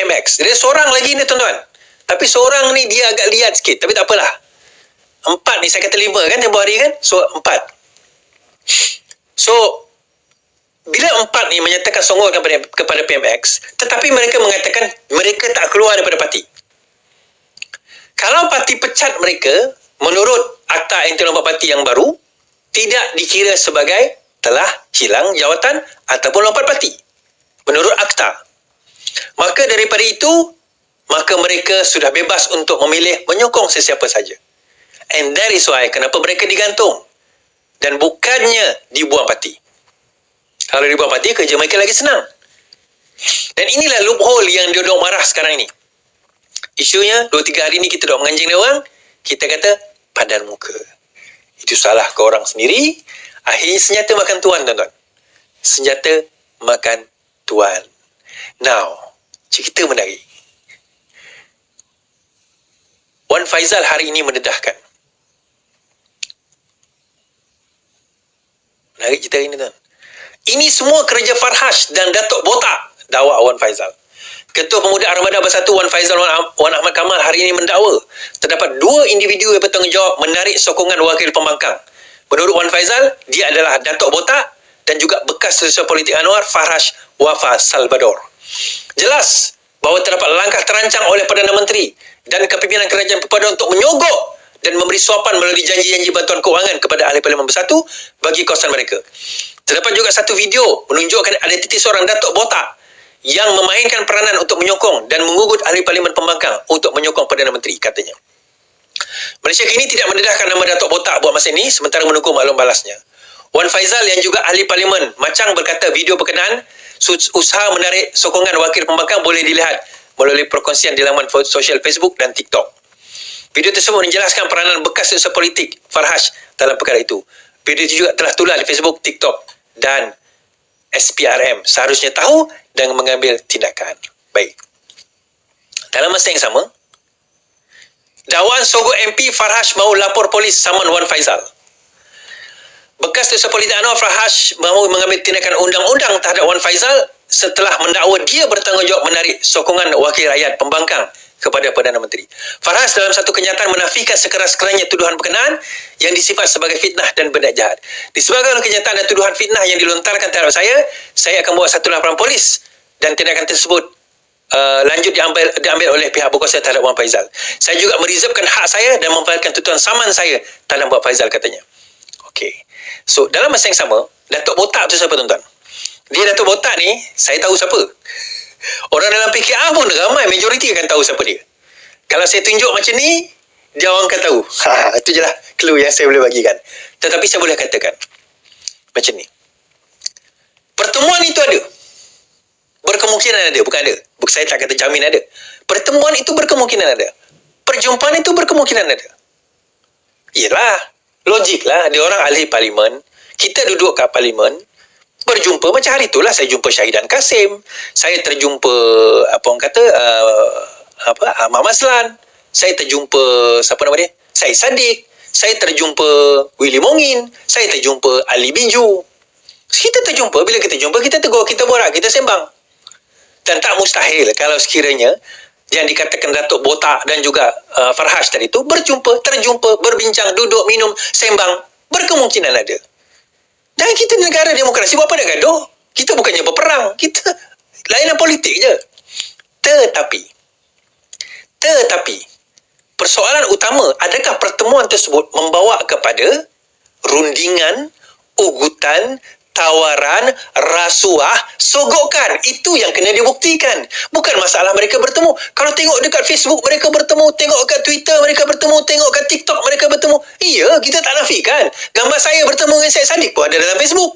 PMX. Dia seorang lagi ni tuan-tuan. Tapi seorang ni dia agak liat sikit. Tapi tak apalah. 4 ni, saya kata 5 kan tempoh hari kan. So 4. So bila 4 ni menyatakan songong kepada PMX, tetapi mereka mengatakan mereka tak keluar daripada parti. Kalau parti pecat mereka, menurut Akta Inti Lompat Parti yang baru, tidak dikira sebagai telah hilang jawatan ataupun lompat parti. Menurut Akta. Maka daripada itu, maka mereka sudah bebas untuk memilih menyokong sesiapa saja. And that is why kenapa mereka digantung. Dan bukannya dibuang parti. Kalau dibuang parti, kerja mereka lagi senang. Dan inilah loophole yang dia dok marah sekarang ini. Isunya, 2-3 hari ni kita dok menganjing dia orang, kita kata, padan muka. Itu salah ke orang sendiri. Akhirnya senjata makan tuan, tuan-tuan. Senjata makan tuan. Now, cerita menarik. Wan Faizal hari ini mendedahkan. Menarik cerita ini, tuan. Ini semua kerja Farhash dan Datuk Botak dakwa Wan Faizal. Ketua Pemuda Armada Bersatu Wan Faizal Wan Ahmad Kamal hari ini mendakwa terdapat 2 individu yang bertanggungjawab menarik sokongan wakil pembangkang. Menurut Wan Faizal, dia adalah Datuk Botak dan juga bekas sosial politik Anwar Farhash Wafa Salvador. Jelas bahawa terdapat langkah terancang oleh Perdana Menteri dan kepimpinan Kerajaan Berpadu untuk menyogok dan memberi suapan melalui janji-janji bantuan kewangan kepada Ahli Parlimen Bersatu bagi kawasan mereka. Terdapat juga satu video menunjukkan identiti seorang Datuk Botak yang memainkan peranan untuk menyokong dan mengugut Ahli Parlimen Pembangkang untuk menyokong Perdana Menteri, katanya. Malaysia kini tidak mendedahkan nama Datuk Botak buat masa ini sementara menunggu maklum balasnya. Wan Faizal yang juga Ahli Parlimen Macang berkata video berkenaan usaha menarik sokongan wakil pembangkang boleh dilihat melalui perkongsian di laman sosial Facebook dan TikTok. Video tersebut menjelaskan peranan bekas sosial politik Farhash dalam perkara itu. Video itu juga telah tular di Facebook, TikTok dan SPRM seharusnya tahu dan mengambil tindakan. Baik. Dalam masa yang sama, dakwaan sogok MP Farhash mahu lapor polis saman Wan Faizal. Bekas sosial politik Anwar Farhash mahu mengambil tindakan undang-undang terhadap Wan Faizal setelah mendakwa dia bertanggungjawab menarik sokongan wakil rakyat pembangkang kepada Perdana Menteri. Farhash dalam satu kenyataan menafikan sekeras-kerasnya tuduhan berkenaan yang disifat sebagai fitnah dan benda jahat. Disebabkan kenyataan dan tuduhan fitnah yang dilontarkan terhadap saya akan buat satu laporan polis dan tindakan tersebut lanjut diambil oleh pihak berkuasa terhadap Wan Faizal. Saya juga mereservkan hak saya dan memfailkan tutuan saman saya terhadap Wan Faizal, katanya. Okey. So, dalam masa yang sama, Datuk Botak tu siapa, tuan-tuan? Dia Datuk Botak ni, saya tahu siapa. Orang dalam PKR pun ramai, majoriti akan tahu siapa dia. Kalau saya tunjuk macam ni, dia orang akan tahu. Itu je lah clue yang saya boleh bagikan. Tetapi saya boleh katakan macam ni. Pertemuan itu ada. Berkemungkinan ada, bukan ada. Saya tak kata jamin ada. Pertemuan itu berkemungkinan ada. Perjumpaan itu berkemungkinan ada. Yelah, logik lah. Dia orang ahli parlimen. Kita duduk kat parlimen, berjumpa macam hari itulah saya jumpa Syahidan Kasim, saya terjumpa apa orang kata Ahmad Maslan, saya terjumpa siapa nama dia, Syed Saddiq, saya terjumpa Willy Mongin, saya terjumpa Ali Binju. Kita terjumpa, bila kita jumpa kita tegur, kita borak, kita sembang. Dan tak mustahil kalau sekiranya yang dikatakan Datuk Botak dan juga Farhash tadi itu terjumpa, berbincang, duduk, minum, sembang, berkemungkinan ada. Dan kita negara demokrasi, buat apa nak gaduh? Kita bukannya berperang. Kita lainan politik je. Tetapi, persoalan utama, adakah pertemuan tersebut membawa kepada rundingan, ugutan, tawaran, rasuah, sogokan? Itu yang kena dibuktikan. Bukan masalah mereka bertemu. Kalau tengok dekat Facebook mereka bertemu, tengok kat Twitter mereka bertemu, tengok kat TikTok mereka bertemu. Iya, kita tak nafikan. Gambar saya bertemu dengan Syed Saddiq pun ada dalam Facebook.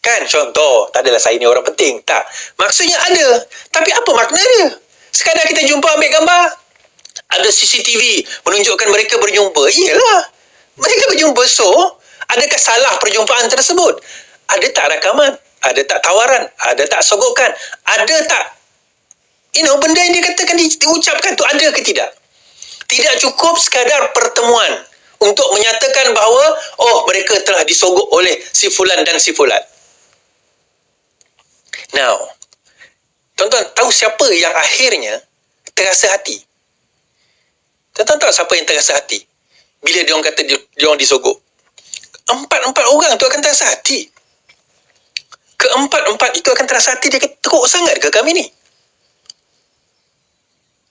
Kan contoh, tak adalah saya ni orang penting. Tak. Maksudnya ada. Tapi apa makna dia? Sekadar kita jumpa ambil gambar, ada CCTV menunjukkan mereka berjumpa. Iyalah. Mereka berjumpa. So, adakah salah perjumpaan tersebut? Ada tak rakaman? Ada tak tawaran? Ada tak sogokan? Ada tak benda yang dia katakan, diucapkan tu ada ke tidak? Tidak cukup sekadar pertemuan untuk menyatakan bahawa mereka telah disogok oleh si fulan dan si fulan. Now, Tuan-tuan tahu siapa yang akhirnya terasa hati? Tuan-tuan tahu siapa yang terasa hati bila dia orang kata dia orang disogok? Empat orang tu akan terasa hati. Keempat-empat itu akan terasa hati. Dia kata, teruk sangat ke kami ni?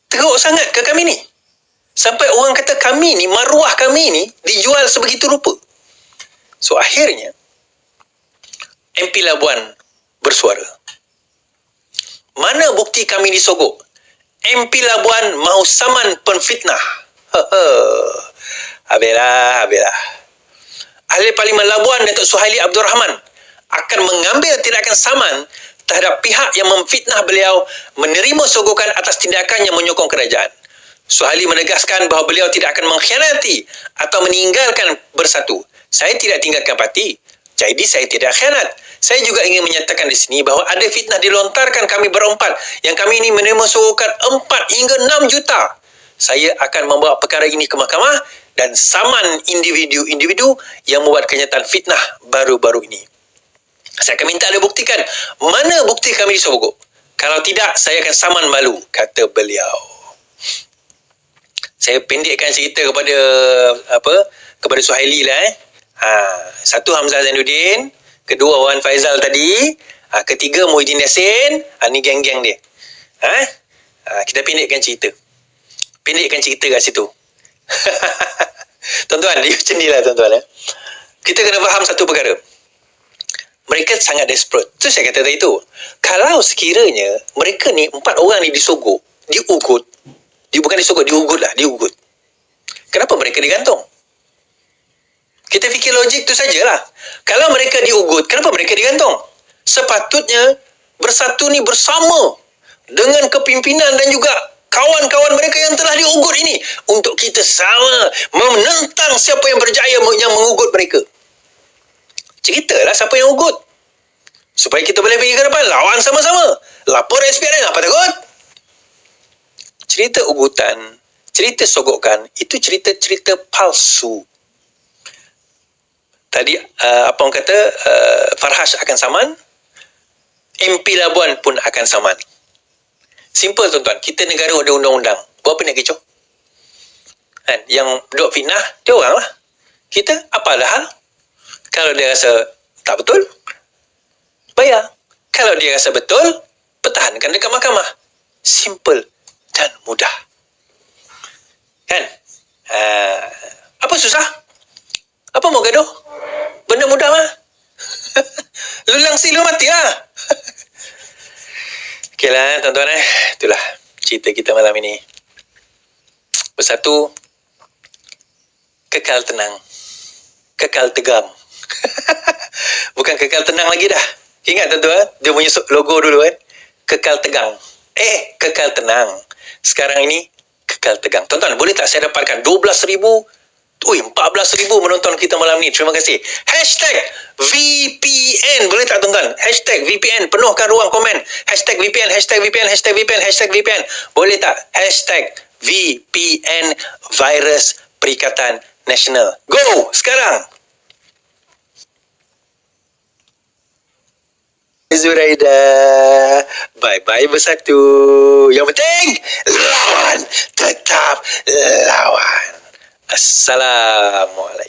Teruk sangat ke kami ni? Sampai orang kata kami ni, maruah kami ni dijual sebegitu rupa. So akhirnya MP Labuan bersuara. Mana bukti kami disogok? MP Labuan mahu saman penfitnah. Habislah. Ahli Parlimen Labuan Datuk Suhaili Abdul Rahman akan mengambil tindakan saman terhadap pihak yang memfitnah beliau menerima sogokan atas tindakan yang menyokong kerajaan. Suhaili menegaskan bahawa beliau tidak akan mengkhianati atau meninggalkan Bersatu. Saya tidak tinggalkan parti. Jadi saya tidak khianat. Saya juga ingin menyatakan di sini bahawa ada fitnah dilontarkan kami berempat yang kami ini menerima sogokan 4 hingga 6 juta. Saya akan membawa perkara ini ke mahkamah dan saman individu-individu yang membuat kenyataan fitnah baru-baru ini. Saya akan minta anda buktikan mana bukti kami disogok. Kalau tidak, saya akan saman malu, kata beliau. Saya pendekkan cerita kepada Suhaili lah. Satu Hamzah Zainuddin, kedua Wan Faizal tadi, ketiga Muhyiddin Yassin. Ni geng-geng dia. Kita pendekkan cerita kat situ. Tuan-tuan, dia macam ni lah tuan-tuan. Kita kena faham satu perkara. Mereka sangat desperate. Tu saya kata tadi tu. Kalau sekiranya mereka ni 4 orang ni disogok, diugut. Bukan disogok, diugut. Kenapa mereka digantung? Kita fikir logik tu sajalah. Kalau mereka diugut, kenapa mereka digantung? Sepatutnya Bersatu ni bersama dengan kepimpinan dan juga kawan-kawan mereka yang telah diugut ini untuk kita sama menentang siapa yang berjaya yang mengugut mereka. Ceritalah siapa yang ugut. Supaya kita boleh pergi ke depan, lawan sama-sama. Lapor SPRN, apa takut? Cerita ugutan, cerita sogokan, itu cerita-cerita palsu. Tadi apa orang kata, Farhash akan saman, MP Labuan pun akan saman. Simple tuan-tuan, kita negara ada undang-undang. Buat apa nak kecoh? Yang duk fitnah, dia orang lah. Kita, apalah hal? Kalau dia rasa tak betul, bayar. Kalau dia rasa betul, pertahankan dekat mahkamah. Simple dan mudah. Kan? Apa susah? Apa mau gaduh? Benda mudah mah. Lulang silu mati lah. Okeylah tuan-tuan itulah cerita kita malam ini. Bersatu, kekal tenang, kekal tegang. Bukan kekal tenang lagi dah. Ingat tuan-tuan, dia punya logo dulu kan. Kekal tegang. Kekal tenang. Sekarang ini kekal tegang. Tuan-tuan, boleh tak saya dapatkan 12,000 14,000 menonton kita malam ni. Terima kasih. #VPN. Boleh tak tuan-tuan? #VPN. Penuhkan ruang komen. #VPN. Boleh tak? #VPN Virus Perikatan Nasional. Go! Sekarang. Zuraida. Bye-bye Bersatu. Yang penting, lawan. Tetap lawan. Assalamualaikum.